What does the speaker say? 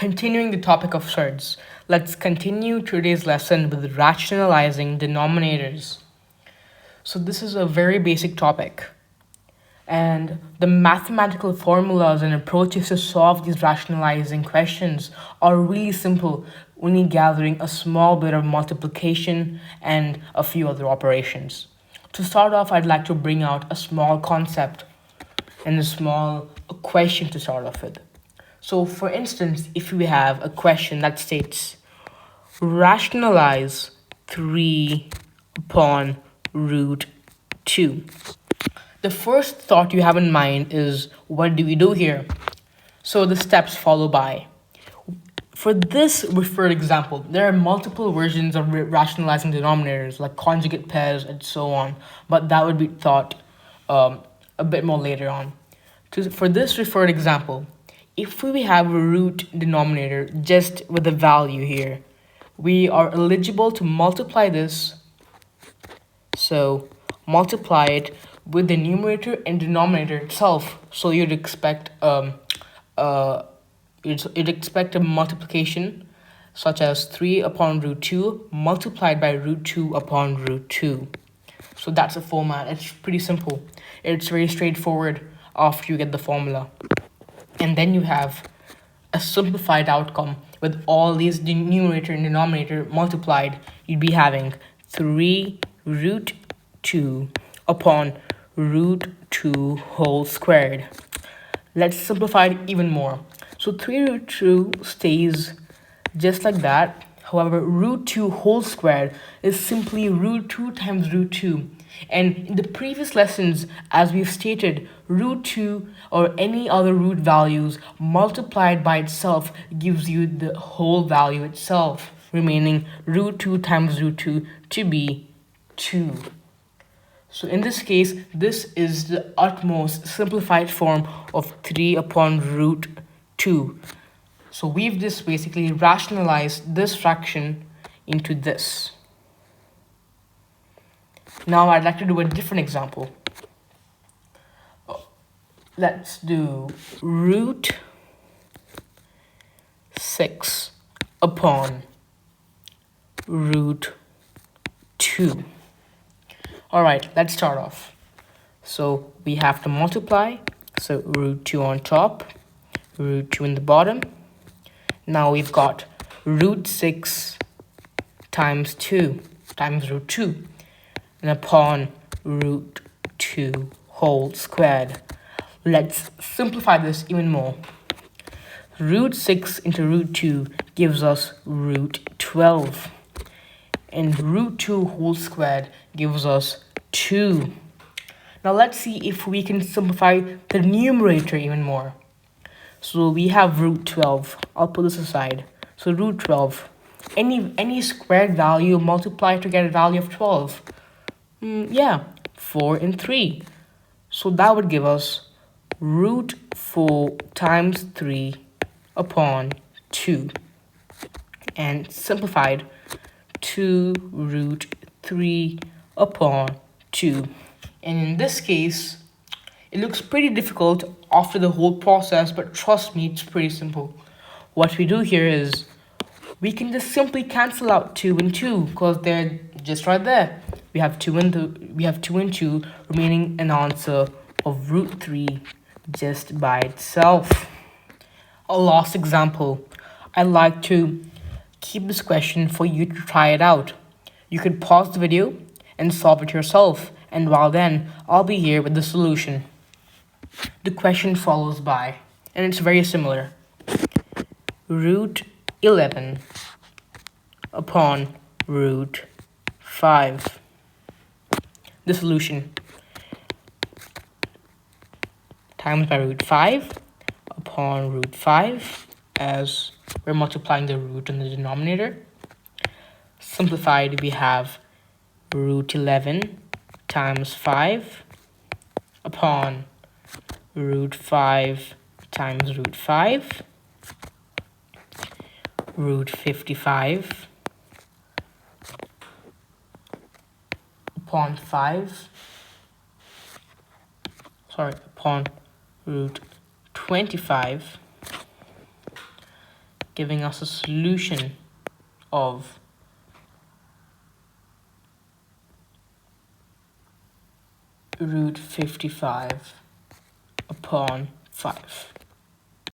Continuing the topic of surds, let's continue today's lesson with rationalizing denominators. So this is a very basic topic, and the mathematical formulas and approaches to solve these rationalizing questions are really simple, only gathering a small bit of multiplication and a few other operations. To start off, I'd like to bring out a small concept and a small question to start off with. So for instance, if we have a question that states, rationalize 3 upon root 2. The first thought you have in mind is, what do we do here? So the steps follow by. For this referred example, there are multiple versions of rationalizing denominators, like conjugate pairs and so on, but that would be thought a bit more later on. For this referred example, if we have a root denominator just with a value here, we are eligible to multiply this. So multiply it with the numerator and denominator itself. So you'd expect you'd expect a multiplication such as 3 upon root 2 multiplied by root 2 upon root 2. So that's a format. It's pretty simple. It's very straightforward after you get the formula. And then you have a simplified outcome with all these numerator and denominator multiplied. You'd be having 3 root 2 upon root 2 whole squared. Let's simplify it even more. So 3 root 2 stays just like that. However, root 2 whole squared is simply root 2 times root 2. And in the previous lessons, as we've stated, root 2 or any other root values multiplied by itself gives you the whole value itself, remaining root 2 times root 2 to be 2. So in this case, this is the utmost simplified form of 3 upon root 2. So we've just basically rationalized this fraction into this. Now I'd like to do a different example. Let's do root 6 upon root 2. Alright, let's start off. So we have to multiply. So root 2 on top, root 2 in the bottom. Now we've got root 6 times 2 times root 2 and upon root 2 whole squared. Let's simplify this even more. Root 6 into root 2 gives us root 12. And root 2 whole squared gives us 2. Now let's see if we can simplify the numerator even more. So we have root 12. I'll put this aside. So root 12. Any squared value multiply to get a value of 12. Yeah, 4 and 3. So that would give us root 4 times 3 upon 2. And simplified, 2 root 3 upon 2. And in this case, it looks pretty difficult after the whole process, but trust me, it's pretty simple. What we do here is we can just simply cancel out 2 and 2 because they're just right there. We have 2 and 2, remaining an answer of root 3 just by itself. A last example. I'd like to keep this question for you to try it out. You could pause the video and solve it yourself, and while then, I'll be here with the solution. The question follows by, and it's very similar. Root 11 upon root 5. The solution. Times by root 5 upon root 5, as we're multiplying the root in the denominator. Simplified, we have root 11 times 5 upon root 5 times root 5, root 55 upon 5, upon root 25 giving us a solution of root 55 upon 5.